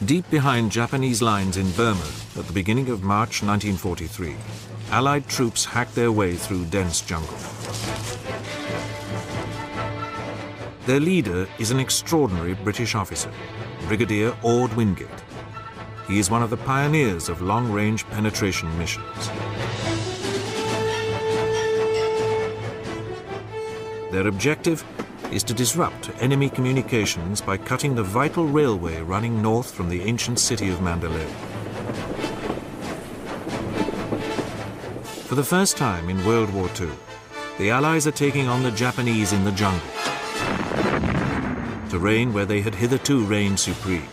Deep behind Japanese lines in Burma at the beginning of March 1943, Allied troops hacked their way through dense jungle. Their leader is an extraordinary British officer, Brigadier Orde Wingate. He is one of the pioneers of long-range penetration missions. Their objective is to disrupt enemy communications by cutting the vital railway running north from the ancient city of Mandalay. For the first time in World War II, the Allies are taking on the Japanese in the jungle, terrain where they had hitherto reigned supreme.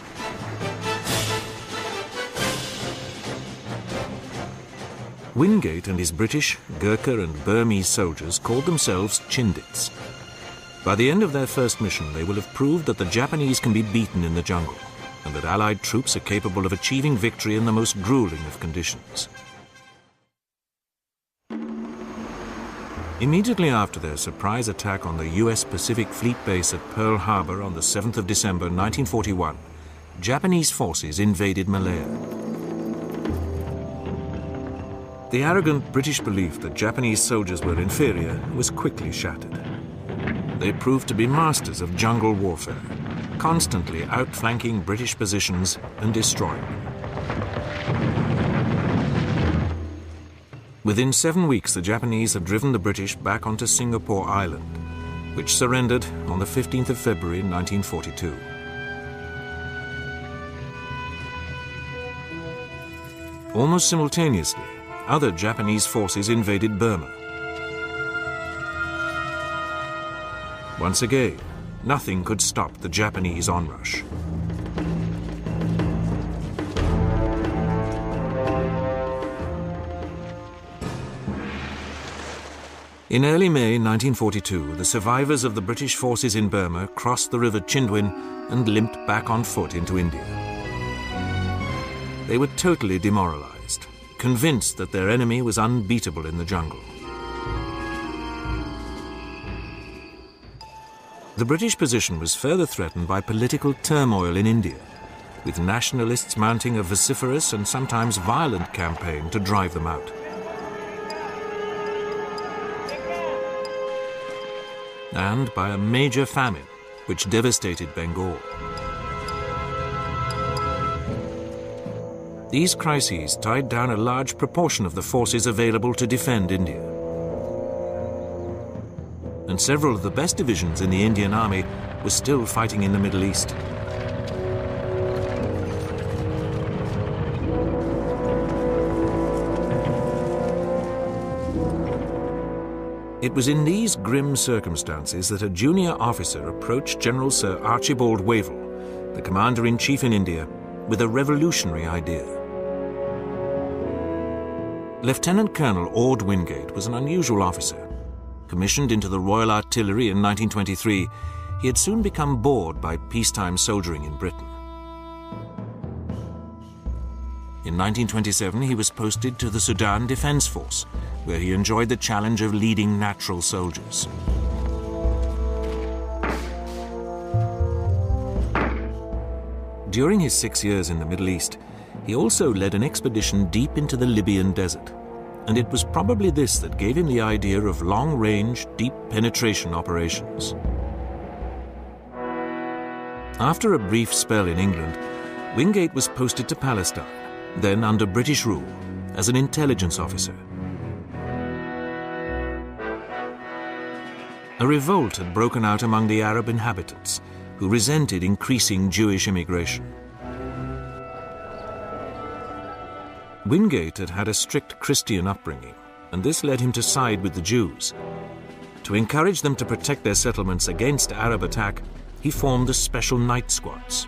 Wingate and his British, Gurkha and Burmese soldiers called themselves Chindits. By the end of their first mission, they will have proved that the Japanese can be beaten in the jungle and that Allied troops are capable of achieving victory in the most grueling of conditions. Immediately after their surprise attack on the US Pacific Fleet base at Pearl Harbor on the 7th of December 1941, Japanese forces invaded Malaya. The arrogant British belief that Japanese soldiers were inferior was quickly shattered. They proved to be masters of jungle warfare, constantly outflanking British positions and destroying them. Within 7 weeks, the Japanese had driven the British back onto Singapore Island, which surrendered on the 15th of February 1942. Almost simultaneously, other Japanese forces invaded Burma. Once again, nothing could stop the Japanese onrush. In early May 1942, the survivors of the British forces in Burma crossed the river Chindwin and limped back on foot into India. They were totally demoralized, convinced that their enemy was unbeatable in the jungle. The British position was further threatened by political turmoil in India, with nationalists mounting a vociferous and sometimes violent campaign to drive them out. And by a major famine, which devastated Bengal. These crises tied down a large proportion of the forces available to defend India. And several of the best divisions in the Indian Army were still fighting in the Middle East. It was in these grim circumstances that a junior officer approached General Sir Archibald Wavell, the Commander-in-Chief in India, with a revolutionary idea. Lieutenant Colonel Orde Wingate was an unusual officer. Commissioned into the Royal Artillery in 1923, he had soon become bored by peacetime soldiering in Britain. In 1927, he was posted to the Sudan Defence Force, where he enjoyed the challenge of leading natural soldiers. During his 6 years in the Middle East, he also led an expedition deep into the Libyan desert. And it was probably this that gave him the idea of long-range, deep penetration operations. After a brief spell in England, Wingate was posted to Palestine, then under British rule, as an intelligence officer. A revolt had broken out among the Arab inhabitants, who resented increasing Jewish immigration. Wingate had had a strict Christian upbringing, and this led him to side with the Jews. To encourage them to protect their settlements against Arab attack, he formed the Special Night Squads.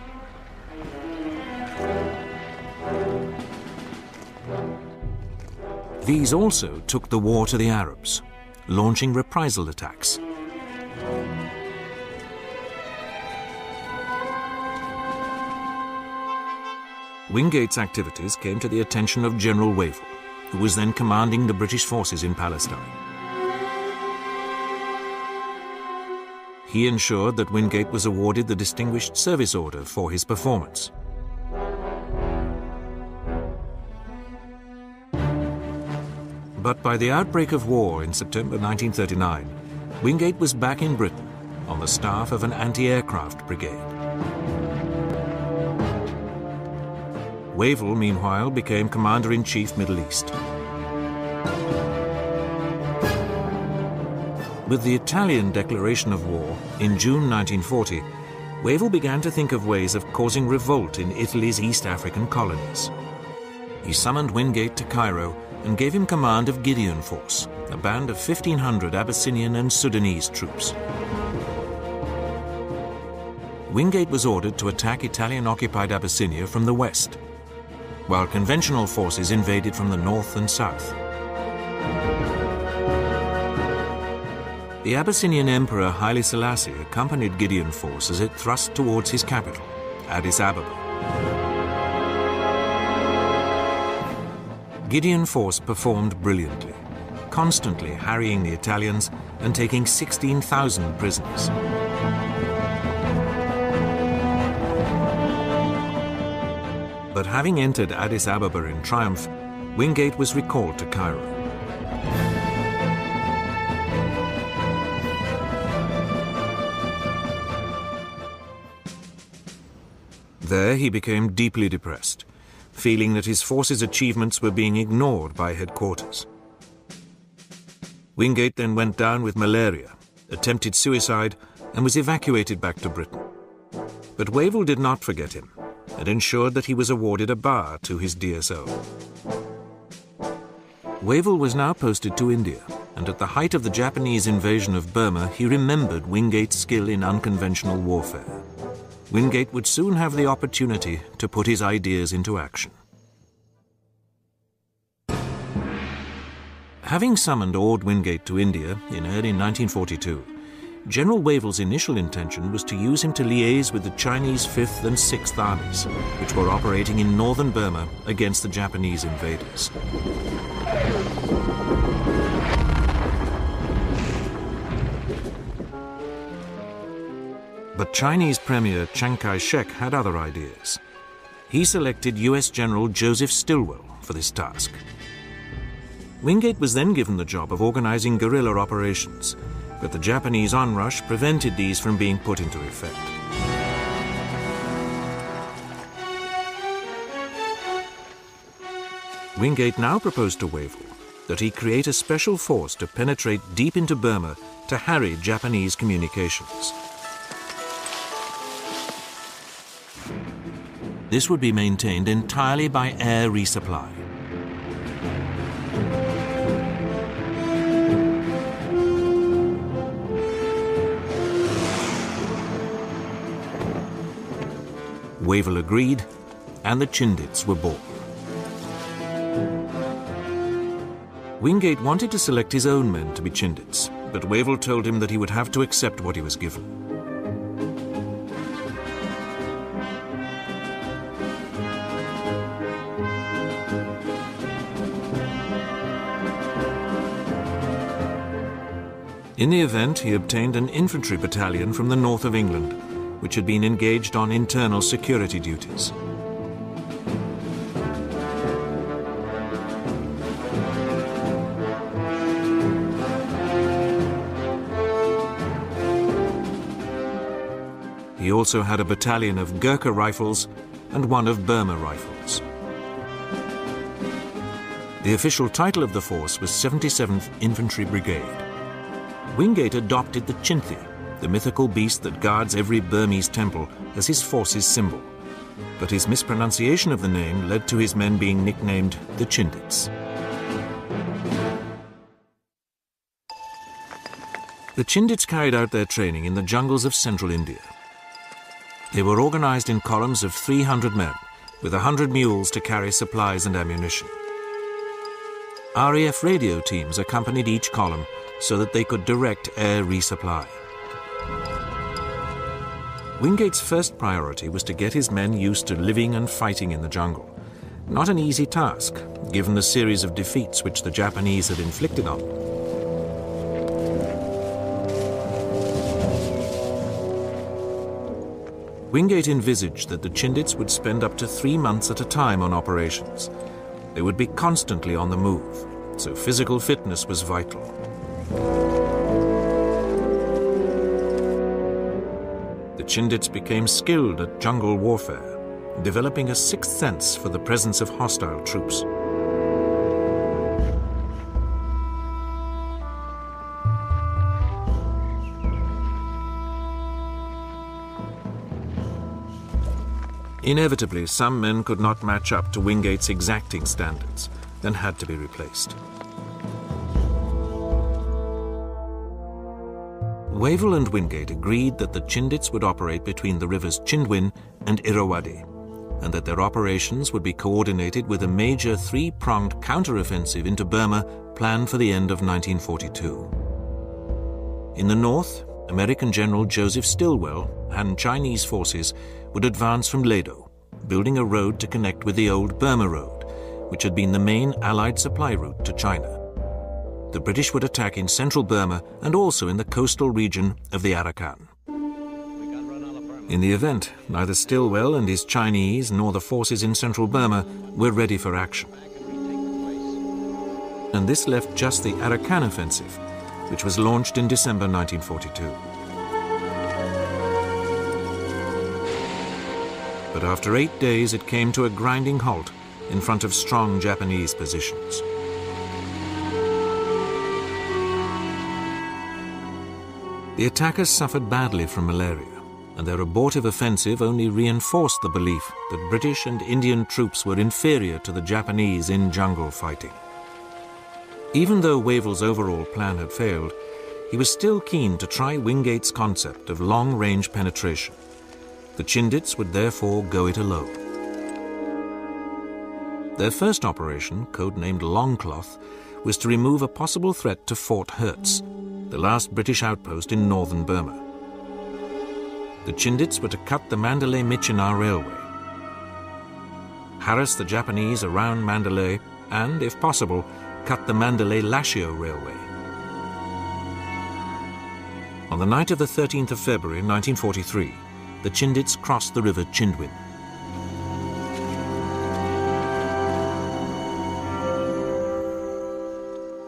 These also took the war to the Arabs, launching reprisal attacks. Wingate's activities came to the attention of General Wavell, who was then commanding the British forces in Palestine. He ensured that Wingate was awarded the Distinguished Service Order for his performance. But by the outbreak of war in September 1939, Wingate was back in Britain on the staff of an anti-aircraft brigade. Wavell, meanwhile, became Commander-in-Chief Middle East. With the Italian declaration of war in June 1940, Wavell began to think of ways of causing revolt in Italy's East African colonies. He summoned Wingate to Cairo and gave him command of Gideon Force, a band of 1,500 Abyssinian and Sudanese troops. Wingate was ordered to attack Italian-occupied Abyssinia from the west, while conventional forces invaded from the north and south. The Abyssinian Emperor Haile Selassie accompanied Gideon Force as it thrust towards his capital, Addis Ababa. Gideon Force performed brilliantly, constantly harrying the Italians and taking 16,000 prisoners. But having entered Addis Ababa in triumph, Wingate was recalled to Cairo. There he became deeply depressed, feeling that his force's achievements were being ignored by headquarters. Wingate then went down with malaria, attempted suicide, and was evacuated back to Britain. But Wavell did not forget him and ensured that he was awarded a bar to his DSO. Wavell was now posted to India, and at the height of the Japanese invasion of Burma, he remembered Wingate's skill in unconventional warfare. Wingate would soon have the opportunity to put his ideas into action. Having summoned Orde Wingate to India in early 1942, General Wavell's initial intention was to use him to liaise with the Chinese 5th and 6th Armies, which were operating in northern Burma against the Japanese invaders. But Chinese Premier Chiang Kai-shek had other ideas. He selected US General Joseph Stilwell for this task. Wingate was then given the job of organizing guerrilla operations, but the Japanese onrush prevented these from being put into effect. Wingate now proposed to Wavell that he create a special force to penetrate deep into Burma to harry Japanese communications. This would be maintained entirely by air resupply. Wavell agreed, and the Chindits were born. Wingate wanted to select his own men to be Chindits, but Wavell told him that he would have to accept what he was given. In the event, he obtained an infantry battalion from the north of England, which had been engaged on internal security duties. He also had a battalion of Gurkha rifles and one of Burma rifles. The official title of the force was 77th Infantry Brigade. Wingate adopted the Chinti, the mythical beast that guards every Burmese temple, as his force's symbol. But his mispronunciation of the name led to his men being nicknamed the Chindits. The Chindits carried out their training in the jungles of central India. They were organized in columns of 300 men, with 100 mules to carry supplies and ammunition. RAF radio teams accompanied each column so that they could direct air resupply. Wingate's first priority was to get his men used to living and fighting in the jungle, Not an easy task, given the series of defeats which the Japanese had inflicted on them. Wingate envisaged that the Chindits would spend up to 3 months at a time on operations. They would be constantly on the move, so physical fitness was vital. The Chindits became skilled at jungle warfare, developing a sixth sense for the presence of hostile troops. Inevitably, some men could not match up to Wingate's exacting standards and had to be replaced. Wavell and Wingate agreed that the Chindits would operate between the rivers Chindwin and Irrawaddy, and that their operations would be coordinated with a major three-pronged counteroffensive into Burma planned for the end of 1942. In the north, American General Joseph Stilwell and Chinese forces would advance from Lado, building a road to connect with the old Burma Road, which had been the main Allied supply route to China. The British would attack in central Burma and also in the coastal region of the Arakan. In the event, neither Stilwell and his Chinese nor the forces in central Burma were ready for action. And this left just the Arakan offensive, which was launched in December 1942. But after 8 days, it came to a grinding halt in front of strong Japanese positions. The attackers suffered badly from malaria, and their abortive offensive only reinforced the belief that British and Indian troops were inferior to the Japanese in jungle fighting. Even though Wavell's overall plan had failed, he was still keen to try Wingate's concept of long-range penetration. The Chindits would therefore go it alone. Their first operation, codenamed Longcloth, was to remove a possible threat to Fort Hertz, the last British outpost in northern Burma. The Chindits were to cut the Mandalay-Michenar Railway, harass the Japanese around Mandalay, and, if possible, cut the Mandalay-Lashio Railway. On the night of the 13th of February 1943, the Chindits crossed the river Chindwin.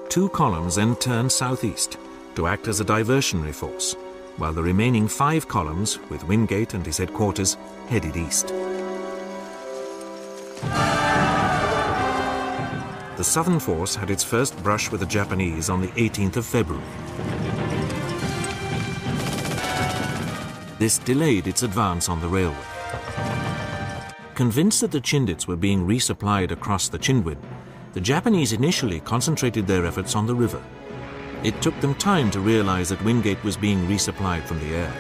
Two columns then turned southeast to act as a diversionary force, while the remaining 5 columns, with Wingate and his headquarters, headed east. The southern force had its first brush with the Japanese on the 18th of February. This delayed its advance on the railway. Convinced that the Chindits were being resupplied across the Chindwin, the Japanese initially concentrated their efforts on the river. It took them time to realize that Wingate was being resupplied from the air.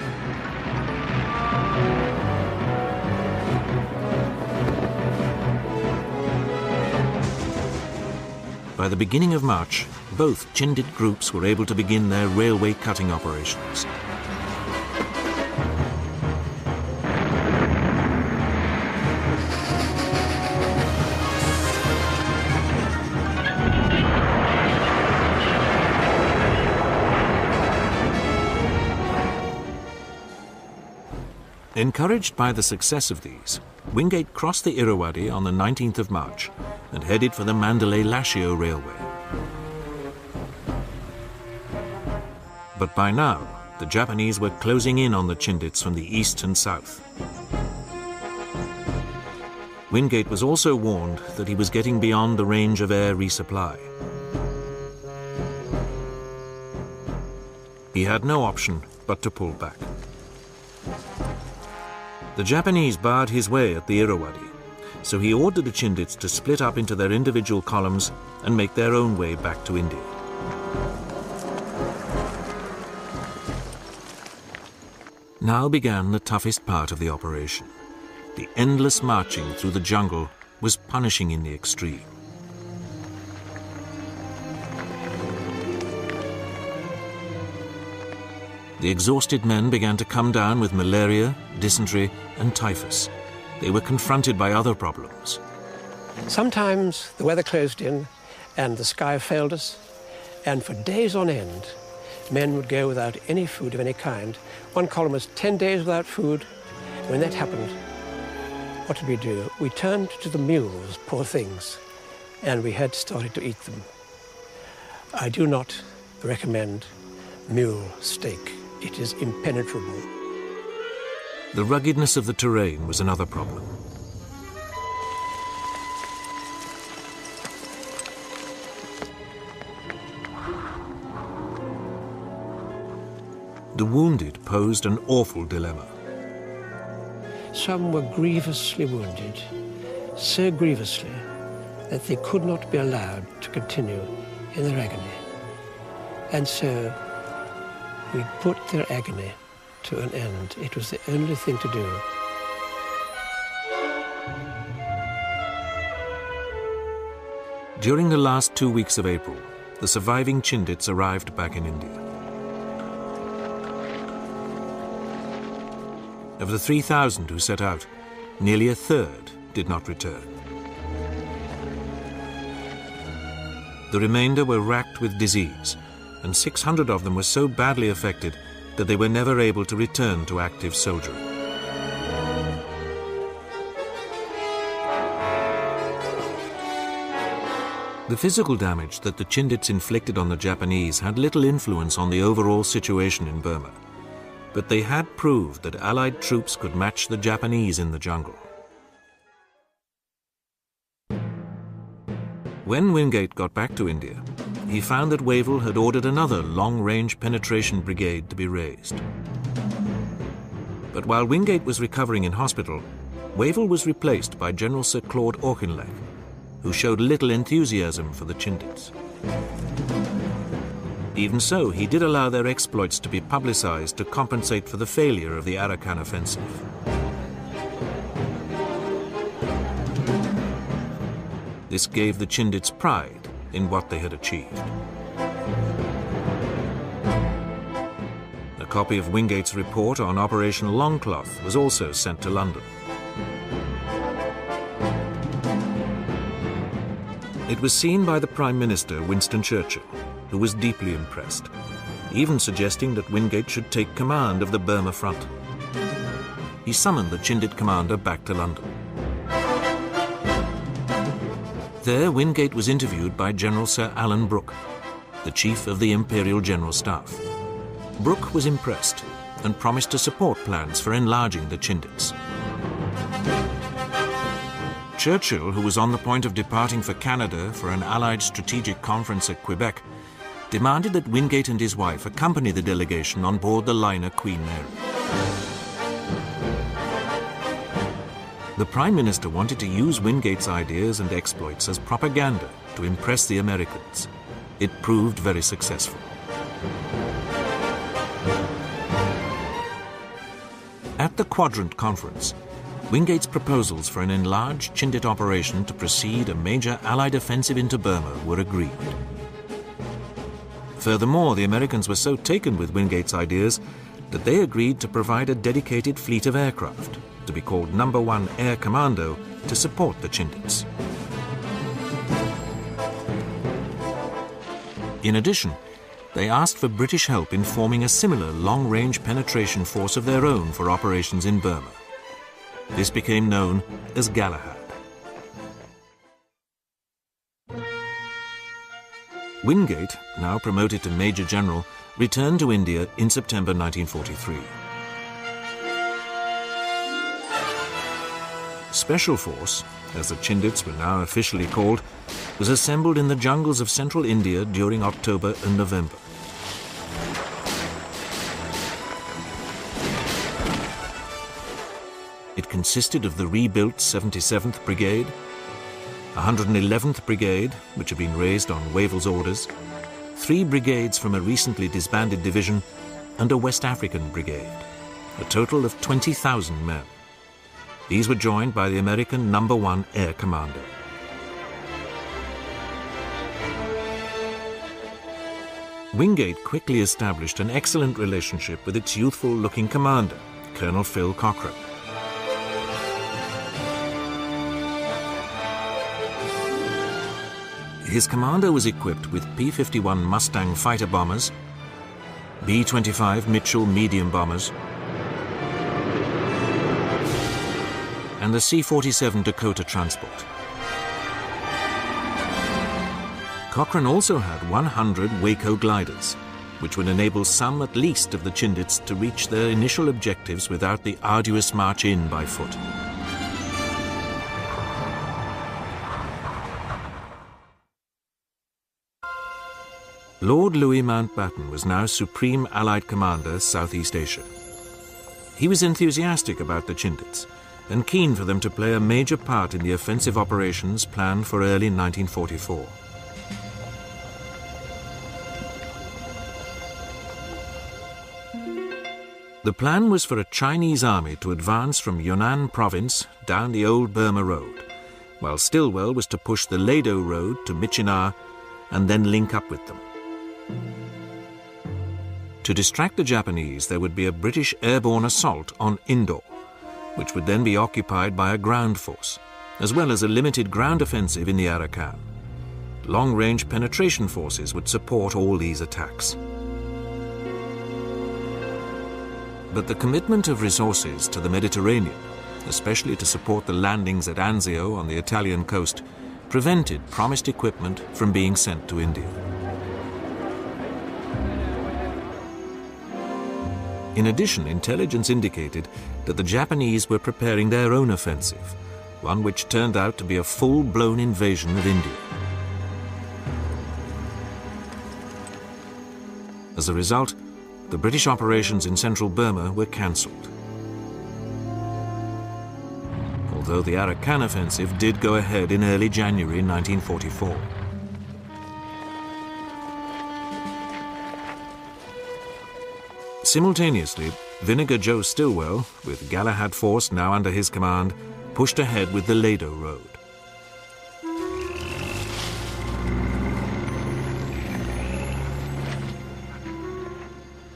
By the beginning of March, both Chindit groups were able to begin their railway cutting operations. Encouraged by the success of these, Wingate crossed the Irrawaddy on the 19th of March and headed for the Mandalay-Lashio Railway. But by now, the Japanese were closing in on the Chindits from the east and south. Wingate was also warned that he was getting beyond the range of air resupply. He had no option but to pull back. The Japanese barred his way at the Irrawaddy, so he ordered the Chindits to split up into their individual columns and make their own way back to India. Now began the toughest part of the operation. The endless marching through the jungle was punishing in the extreme. The exhausted men began to come down with malaria, dysentery, and typhus. They were confronted by other problems. Sometimes the weather closed in and the sky failed us, and for days on end, men would go without any food of any kind. One column was 10 days without food. When that happened, what did we do? We turned to the mules, poor things, and we had started to eat them. I do not recommend mule steak. It is impenetrable. The ruggedness of the terrain was another problem. The wounded posed an awful dilemma. Some were grievously wounded, so grievously that they could not be allowed to continue in their agony. And so we put their agony to an end. It was the only thing to do. During the last 2 weeks of April, the surviving Chindits arrived back in India. Of the 3,000 who set out, nearly a third did not return. The remainder were racked with disease, and 600 of them were so badly affected that they were never able to return to active soldiering. The physical damage that the Chindits inflicted on the Japanese had little influence on the overall situation in Burma, but they had proved that Allied troops could match the Japanese in the jungle. When Wingate got back to India, he found that Wavell had ordered another long-range penetration brigade to be raised. But while Wingate was recovering in hospital, Wavell was replaced by General Sir Claude Auchinleck, who showed little enthusiasm for the Chindits. Even so, he did allow their exploits to be publicized to compensate for the failure of the Arakan offensive. This gave the Chindits pride in what they had achieved. A copy of Wingate's report on Operation Longcloth was also sent to London. It was seen by the Prime Minister, Winston Churchill, who was deeply impressed, even suggesting that Wingate should take command of the Burma front. He summoned the Chindit commander back to London. There, Wingate was interviewed by General Sir Alan Brooke, the chief of the Imperial General Staff. Brooke was impressed and promised to support plans for enlarging the Chindits. Churchill, who was on the point of departing for Canada for an Allied strategic conference at Quebec, demanded that Wingate and his wife accompany the delegation on board the liner Queen Mary. The Prime Minister wanted to use Wingate's ideas and exploits as propaganda to impress the Americans. It proved very successful. At the Quadrant Conference, Wingate's proposals for an enlarged Chindit operation to precede a major Allied offensive into Burma were agreed. Furthermore, the Americans were so taken with Wingate's ideas that they agreed to provide a dedicated fleet of aircraft, to be called No. 1 Air Commando, to support the Chindits. In addition, they asked for British help in forming a similar long-range penetration force of their own for operations in Burma. This became known as Galahad. Wingate, now promoted to Major General, returned to India in September 1943. Special Force, as the Chindits were now officially called, was assembled in the jungles of central India during October and November. It consisted of the rebuilt 77th Brigade, 111th Brigade, which had been raised on Wavell's orders, 3 brigades from a recently disbanded division, and a West African brigade, a total of 20,000 men. These were joined by the American No. 1 Air Commando. Wingate quickly established an excellent relationship with its youthful-looking commander, Colonel Phil Cochrane. His commander was equipped with P-51 Mustang fighter bombers, B-25 Mitchell medium bombers, and the C-47 Dakota transport. Cochrane also had 100 Waco gliders, which would enable some at least of the Chindits to reach their initial objectives without the arduous march in by foot. Lord Louis Mountbatten was now Supreme Allied Commander, Southeast Asia. He was enthusiastic about the Chindits and keen for them to play a major part in the offensive operations planned for early 1944. The plan was for a Chinese army to advance from Yunnan province down the old Burma road, while Stilwell was to push the Lado road to Myitkyina and then link up with them. To distract the Japanese, there would be a British airborne assault on Indore, which would then be occupied by a ground force, as well as a limited ground offensive in the Arakan. Long-range penetration forces would support all these attacks. But the commitment of resources to the Mediterranean, especially to support the landings at Anzio on the Italian coast, prevented promised equipment from being sent to India. In addition, intelligence indicated that the Japanese were preparing their own offensive, one which turned out to be a full-blown invasion of India. As a result, the British operations in central Burma were cancelled. Although the Arakan offensive did go ahead in early January 1944. Simultaneously, Vinegar Joe Stilwell, with Galahad Force now under his command, pushed ahead with the Lado Road.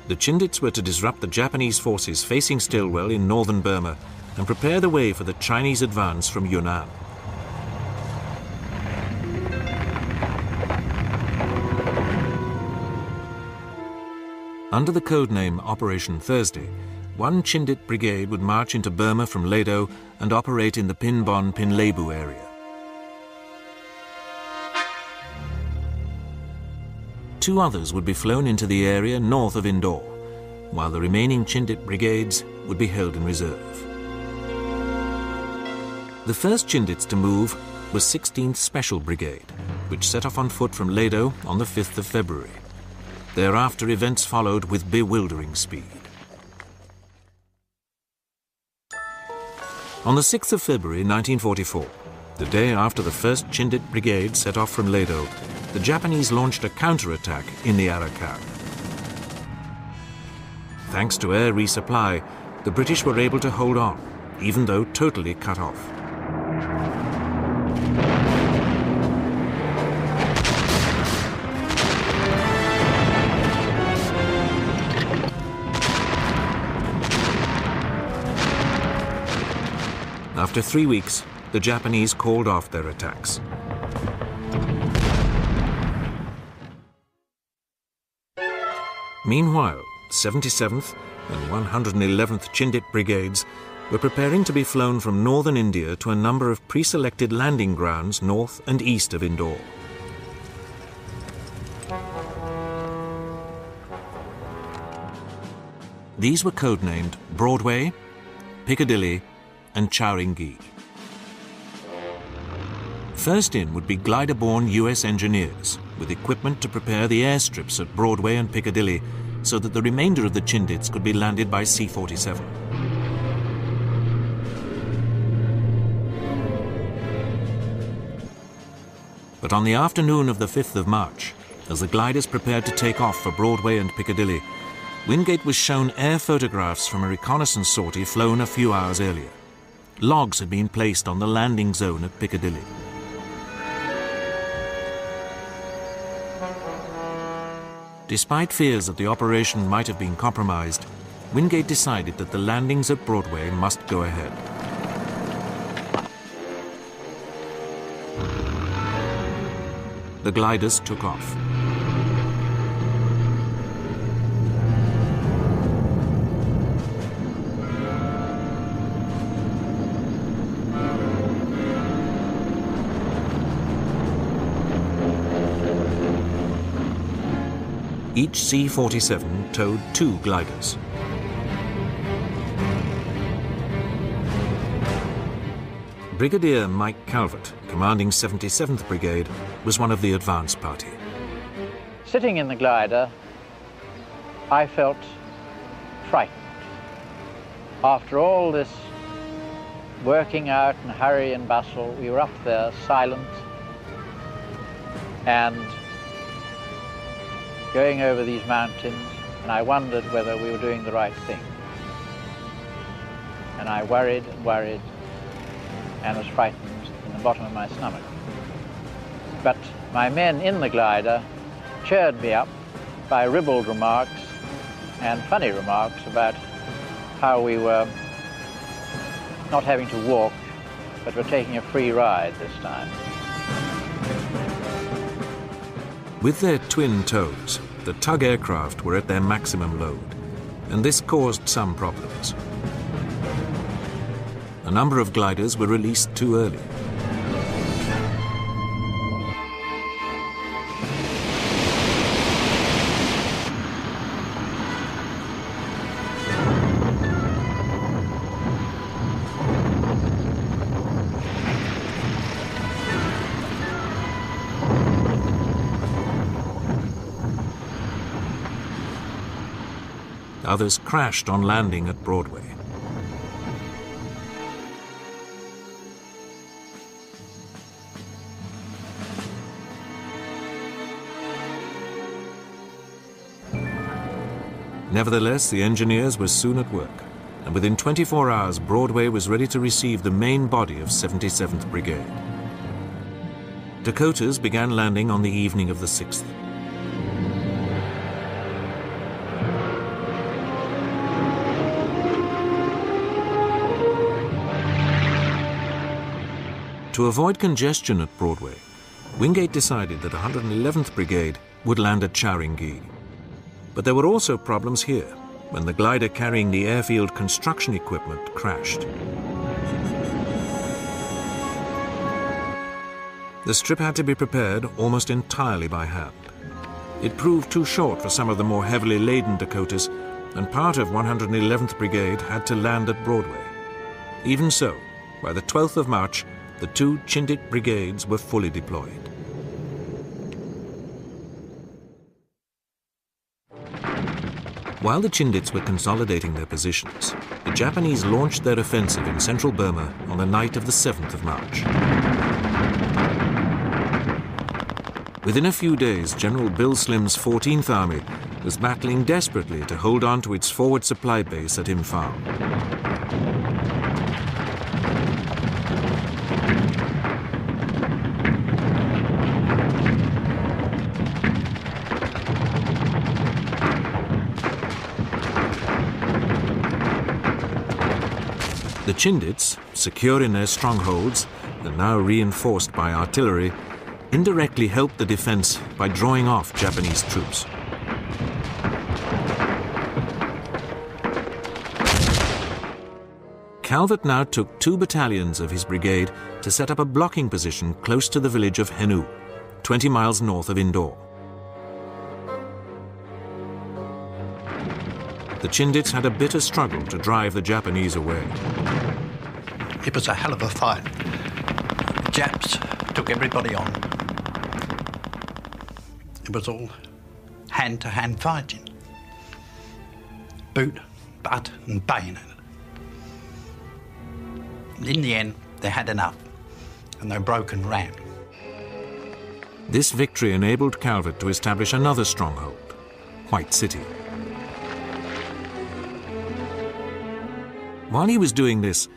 The Chindits were to disrupt the Japanese forces facing Stilwell in northern Burma and prepare the way for the Chinese advance from Yunnan. Under the codename Operation Thursday, one Chindit brigade would march into Burma from Lado and operate in the Pinbon-Pinlebu area. Two others would be flown into the area north of Indore, while the remaining Chindit brigades would be held in reserve. The first Chindits to move was 16th Special Brigade, which set off on foot from Lado on the 5th of February. Thereafter, events followed with bewildering speed. On the 6th of February 1944, the day after the 1st Chindit Brigade set off from Lado, the Japanese launched a counterattack in the Arakan. Thanks to air resupply, the British were able to hold on, even though totally cut off. After 3 weeks, the Japanese called off their attacks. Meanwhile, 77th and 111th Chindit Brigades were preparing to be flown from northern India to a number of pre-selected landing grounds north and east of Indore. These were codenamed Broadway, Piccadilly, and Chowringhee. First in would be glider-borne US engineers, with equipment to prepare the airstrips at Broadway and Piccadilly so that the remainder of the Chindits could be landed by C-47. But on the afternoon of the 5th of March, as the gliders prepared to take off for Broadway and Piccadilly, Wingate was shown air photographs from a reconnaissance sortie flown a few hours earlier. Logs had been placed on the landing zone at Piccadilly. Despite fears that the operation might have been compromised, Wingate decided that the landings at Broadway must go ahead. the gliders took off. Each C-47 towed 2 gliders. Brigadier Mike Calvert, commanding 77th Brigade, was one of the advance party. Sitting in the glider, I felt frightened. After all this working out and hurry and bustle, we were up there silent and going over these mountains, and I wondered whether we were doing the right thing. And I worried and worried and was frightened in the bottom of my stomach. But my men in the glider cheered me up by ribald remarks and funny remarks about how we were not having to walk, but were taking a free ride this time. With their twin tows, the tug aircraft were at their maximum load, and this caused some problems. A number of gliders were released too early. Others crashed on landing at Broadway. Nevertheless, the engineers were soon at work, and within 24 hours, Broadway was ready to receive the main body of 77th Brigade. Dakotas began landing on the evening of the 6th. To avoid congestion at Broadway, Wingate decided that 111th Brigade would land at Chowringghee. But there were also problems here when the glider carrying the airfield construction equipment crashed. The strip had to be prepared almost entirely by hand. It proved too short for some of the more heavily laden Dakotas, and part of 111th Brigade had to land at Broadway. Even so, by the 12th of March, the 2 Chindit brigades were fully deployed. While the Chindits were consolidating their positions, the Japanese launched their offensive in central Burma on the night of the 7th of March. Within a few days, General Bill Slim's 14th Army was battling desperately to hold on to its forward supply base at Imphal. The Chindits, secure in their strongholds and now reinforced by artillery, indirectly helped the defense by drawing off Japanese troops. Calvert now took 2 battalions of his brigade to set up a blocking position close to the village of Henu, 20 miles north of Indore. The Chindits had a bitter struggle to drive the Japanese away. It was a hell of a fight. The Japs took everybody on. It was all hand-to-hand fighting. Boot, butt and bayonet. In the end, they had enough, and they broke and ran. This victory enabled Calvert to establish another stronghold, White City. While he was doing this,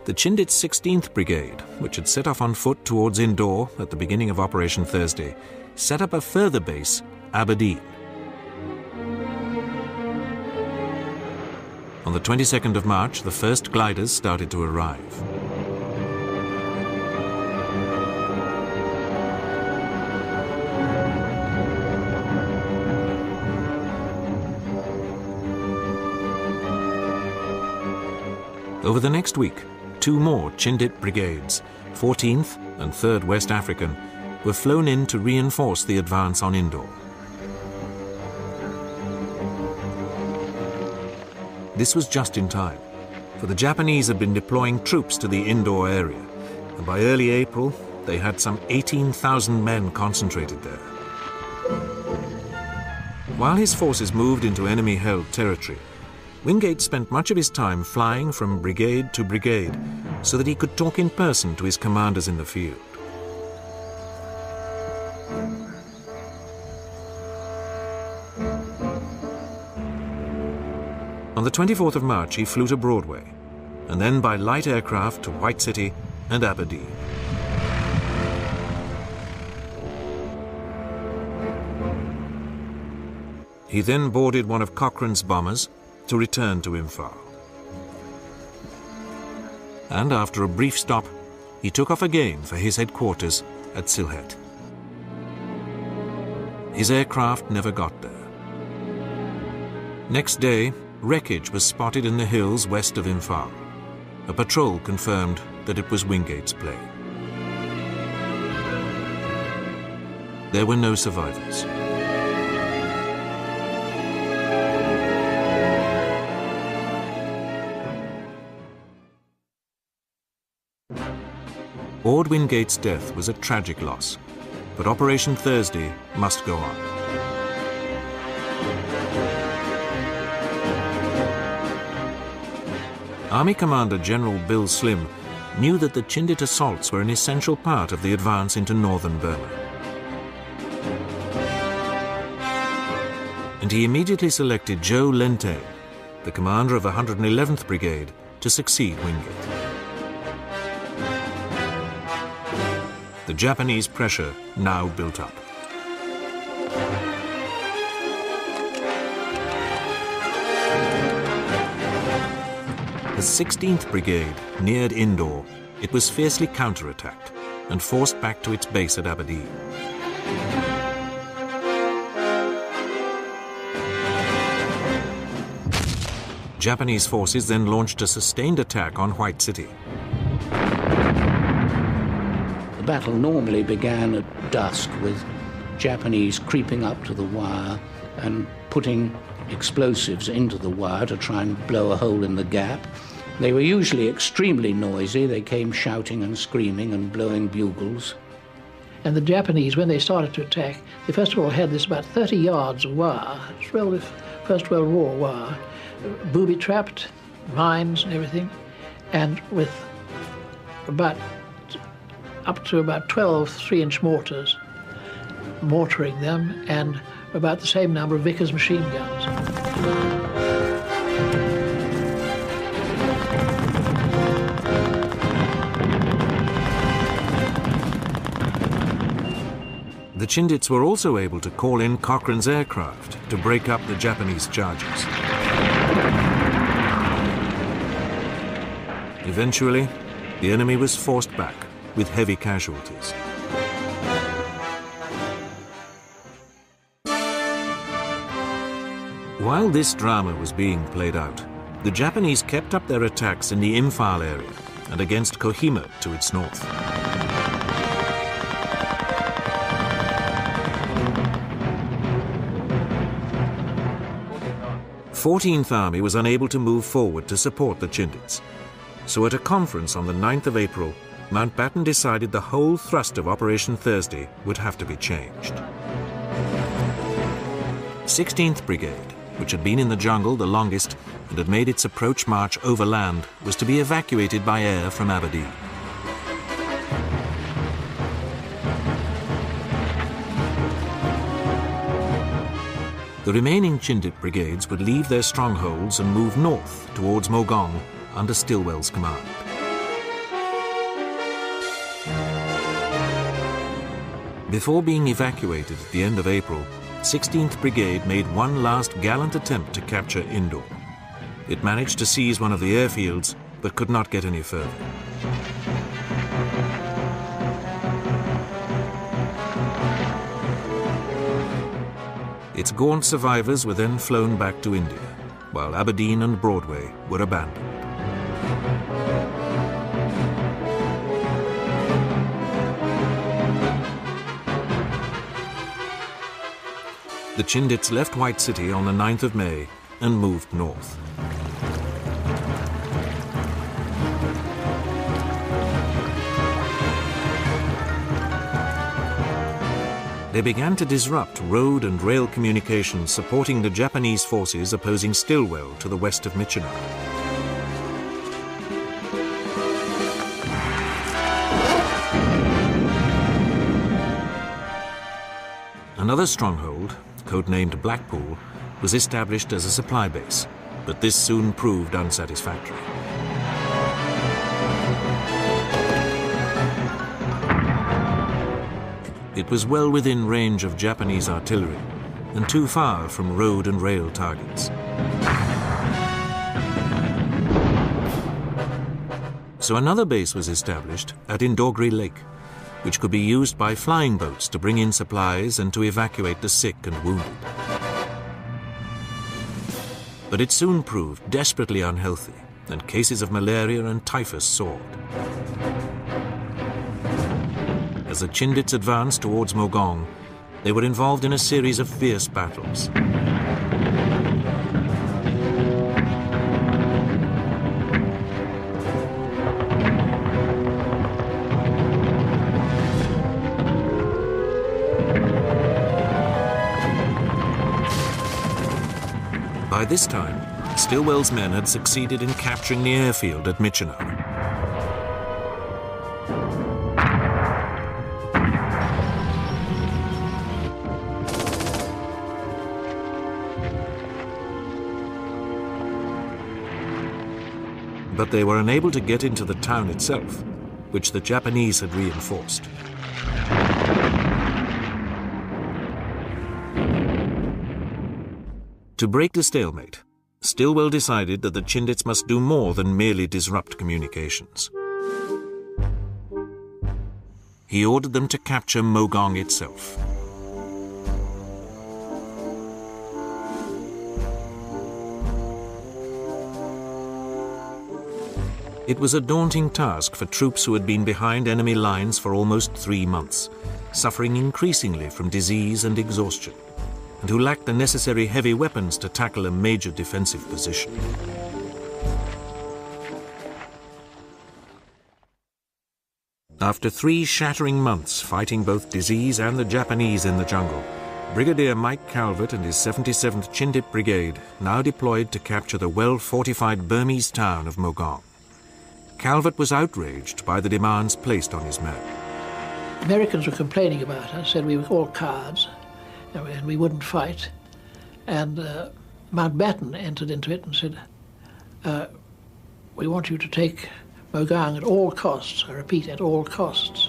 the Chindits' 16th Brigade, which had set off on foot towards Indore at the beginning of Operation Thursday, set up a further base, Aberdeen. On the 22nd of March, the first gliders started to arrive. Over the next week, 2 more Chindit brigades, 14th and 3rd West African, were flown in to reinforce the advance on Indore. This was just in time, for the Japanese had been deploying troops to the Indore area, and by early April, they had some 18,000 men concentrated there. While his forces moved into enemy-held territory, Wingate spent much of his time flying from brigade to brigade so that he could talk in person to his commanders in the field. On the 24th of March, he flew to Broadway, and then by light aircraft to White City and Aberdeen. He then boarded one of Cochrane's bombers to return to Imphal. And after a brief stop, he took off again for his headquarters at Sylhet. His aircraft never got there. Next day, wreckage was spotted in the hills west of Imphal. A patrol confirmed that it was Wingate's plane. There were no survivors. Ord Wingate's death was a tragic loss, but Operation Thursday must go on. Army Commander General Bill Slim knew that the Chindit assaults were an essential part of the advance into northern Burma. And he immediately selected Joe Lente, the commander of the 111th Brigade, to succeed Wingate. The Japanese pressure now built up. As 16th Brigade neared Indore, it was fiercely counterattacked and forced back to its base at Aberdeen. Japanese forces then launched a sustained attack on White City. The battle normally began at dusk with Japanese creeping up to the wire and putting explosives into the wire to try and blow a hole in the gap. They were usually extremely noisy. They came shouting and screaming and blowing bugles. And the Japanese, when they started to attack, they first of all had this about 30 yards of wire. It's relative First World War wire, booby-trapped, mines and everything, and with up to about 12 3-inch mortars, mortaring them, and about the same number of Vickers machine guns. The Chindits were also able to call in Cochrane's aircraft to break up the Japanese charges. Eventually, the enemy was forced back with heavy casualties. While this drama was being played out, the Japanese kept up their attacks in the Imphal area and against Kohima to its north. The 14th Army was unable to move forward to support the Chindits. So at a conference on the 9th of April, Mountbatten decided the whole thrust of Operation Thursday would have to be changed. 16th Brigade, which had been in the jungle the longest and had made its approach march overland, was to be evacuated by air from Aberdeen. The remaining Chindit brigades would leave their strongholds and move north towards Mogong under Stilwell's command. Before being evacuated at the end of April, 16th Brigade made one last gallant attempt to capture Indore. It managed to seize one of the airfields, but could not get any further. Its gaunt survivors were then flown back to India, while Aberdeen and Broadway were abandoned. The Chindits left White City on the 9th of May and moved north. They began to disrupt road and rail communications supporting the Japanese forces opposing Stilwell to the west of Michino. Another stronghold, codenamed Blackpool, was established as a supply base, but this soon proved unsatisfactory. It was well within range of Japanese artillery and too far from road and rail targets. So another base was established at Indogri Lake, which could be used by flying boats to bring in supplies and to evacuate the sick and wounded. But it soon proved desperately unhealthy, and cases of malaria and typhus soared. As the Chindits advanced towards Mogong, they were involved in a series of fierce battles. By this time, Stilwell's men had succeeded in capturing the airfield at Michino. But they were unable to get into the town itself, which the Japanese had reinforced. To break the stalemate, Stilwell decided that the Chindits must do more than merely disrupt communications. He ordered them to capture Mogong itself. It was a daunting task for troops who had been behind enemy lines for almost 3 months, suffering increasingly from disease and exhaustion, and who lacked the necessary heavy weapons to tackle a major defensive position. After 3 shattering months fighting both disease and the Japanese in the jungle, Brigadier Mike Calvert and his 77th Chindit Brigade now deployed to capture the well-fortified Burmese town of Mogong. Calvert was outraged by the demands placed on his men. Americans were complaining about us, said we were all cowards and we wouldn't fight. And Mountbatten entered into it and said, we want you to take Mogong at all costs. I repeat, at all costs.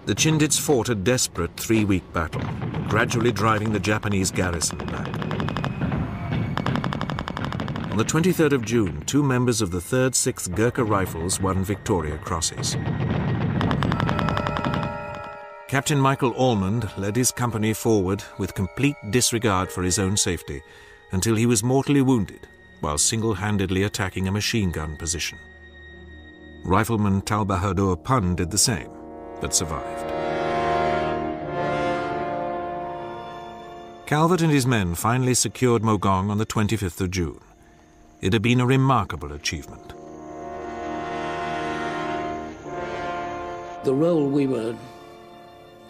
The Chindits fought a desperate 3-week battle, gradually driving the Japanese garrison back. On the 23rd of June, 2 members of the 3rd 6th Gurkha Rifles won Victoria Crosses. Captain Michael Almond led his company forward with complete disregard for his own safety until he was mortally wounded while single-handedly attacking a machine gun position. Rifleman Tal Bahadur Pun did the same, but survived. Calvert and his men finally secured Mogong on the 25th of June. It had been a remarkable achievement. The role we were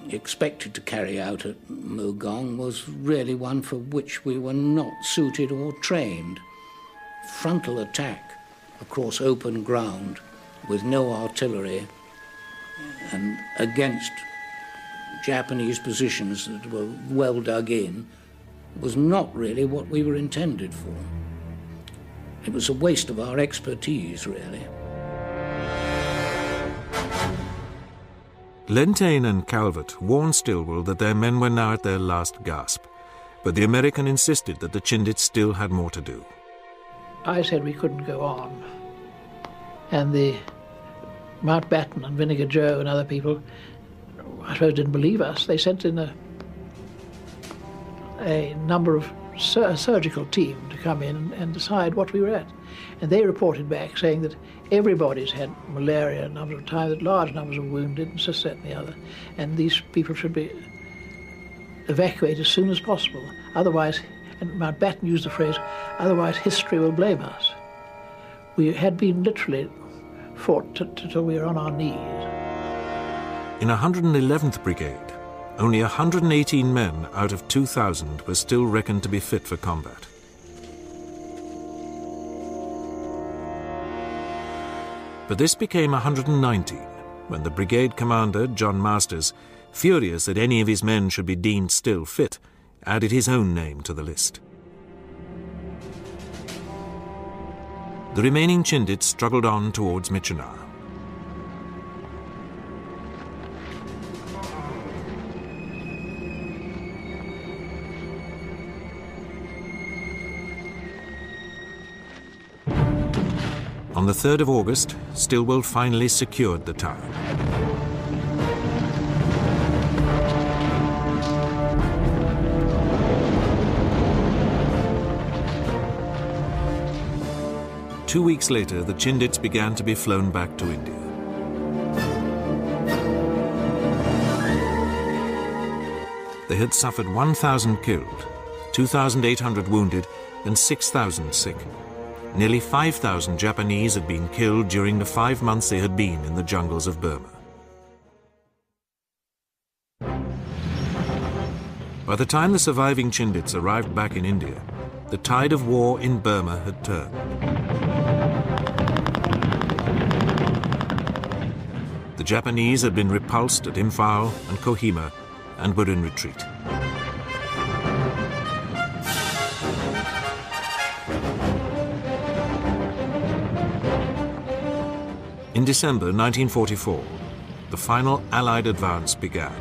expected to carry out at Mogong was really one for which we were not suited or trained. Frontal attack across open ground with no artillery and against Japanese positions that were well dug in was not really what we were intended for. It was a waste of our expertise, really. Lentane and Calvert warned Stilwell that their men were now at their last gasp, but the American insisted that the Chindits still had more to do. I said we couldn't go on. And the Mountbatten and Vinegar Joe and other people, I suppose, didn't believe us. They sent in a number of surgical team to come in and decide what we were at. And they reported back saying that everybody's had malaria a number of times, that large numbers of wounded, and this, that, and the other. And these people should be evacuate as soon as possible. Otherwise, and Mountbatten used the phrase, otherwise history will blame us. We had been literally fought till we were on our knees. In 111th Brigade, only 118 men out of 2,000 were still reckoned to be fit for combat. But this became 119 when the brigade commander, John Masters, furious that any of his men should be deemed still fit, added his own name to the list. The remaining Chindits struggled on towards Michenar. On the 3rd of August, Stilwell finally secured the town. Two weeks later, the Chindits began to be flown back to India. They had suffered 1,000 killed, 2,800 wounded, and 6,000 sick. Nearly 5,000 Japanese had been killed during the 5 months they had been in the jungles of Burma. By the time the surviving Chindits arrived back in India, the tide of war in Burma had turned. The Japanese had been repulsed at Imphal and Kohima and were in retreat. In December 1944, the final Allied advance began.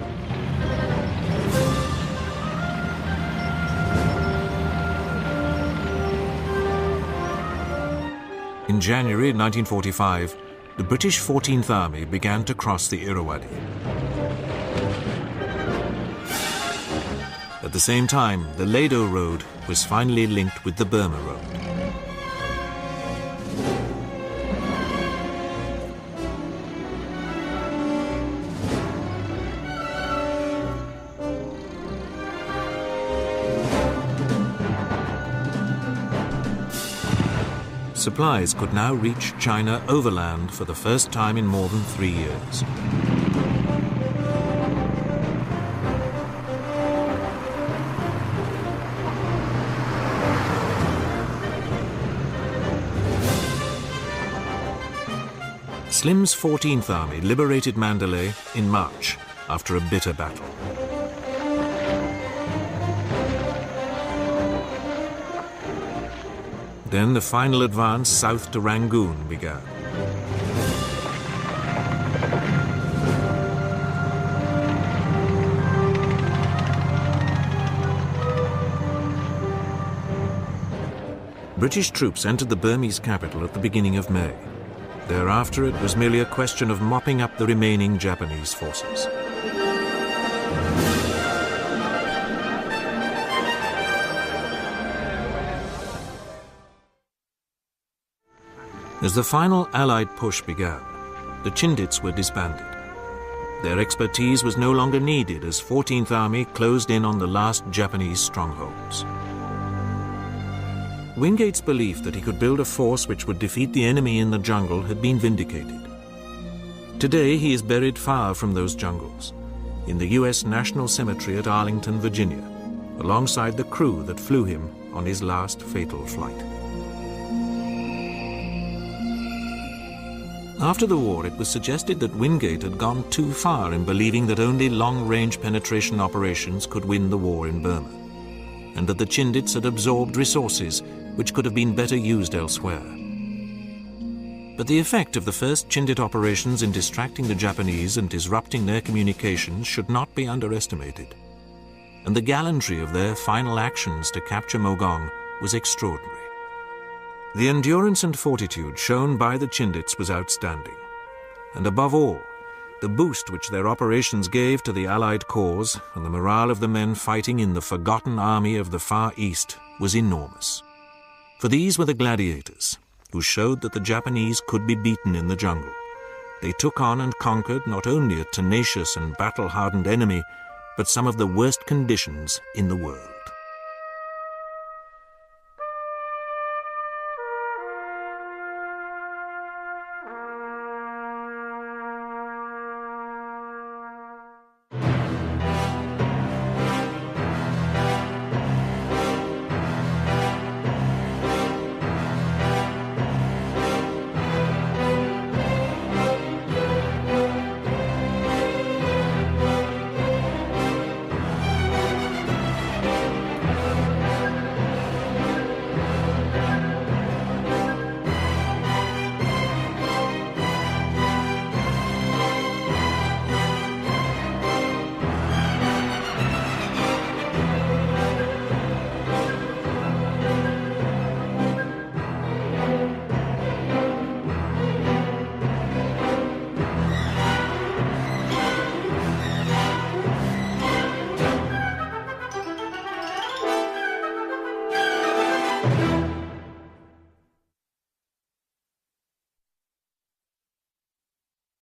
In January 1945, the British 14th Army began to cross the Irrawaddy. At the same time, the Lado Road was finally linked with the Burma Road. Supplies could now reach China overland for the first time in more than 3 years. Slim's 14th Army liberated Mandalay in March after a bitter battle. Then the final advance south to Rangoon began. British troops entered the Burmese capital at the beginning of May. Thereafter, it was merely a question of mopping up the remaining Japanese forces. As the final Allied push began, the Chindits were disbanded. Their expertise was no longer needed as 14th Army closed in on the last Japanese strongholds. Wingate's belief that he could build a force which would defeat the enemy in the jungle had been vindicated. Today he is buried far from those jungles, in the U.S. National Cemetery at Arlington, Virginia, alongside the crew that flew him on his last fatal flight. After the war, it was suggested that Wingate had gone too far in believing that only long-range penetration operations could win the war in Burma, and that the Chindits had absorbed resources which could have been better used elsewhere. But the effect of the first Chindit operations in distracting the Japanese and disrupting their communications should not be underestimated, and the gallantry of their final actions to capture Mogong was extraordinary. The endurance and fortitude shown by the Chindits was outstanding, and above all, the boost which their operations gave to the Allied cause and the morale of the men fighting in the forgotten army of the Far East was enormous. For these were the Gladiators, who showed that the Japanese could be beaten in the jungle. They took on and conquered not only a tenacious and battle-hardened enemy, but some of the worst conditions in the world.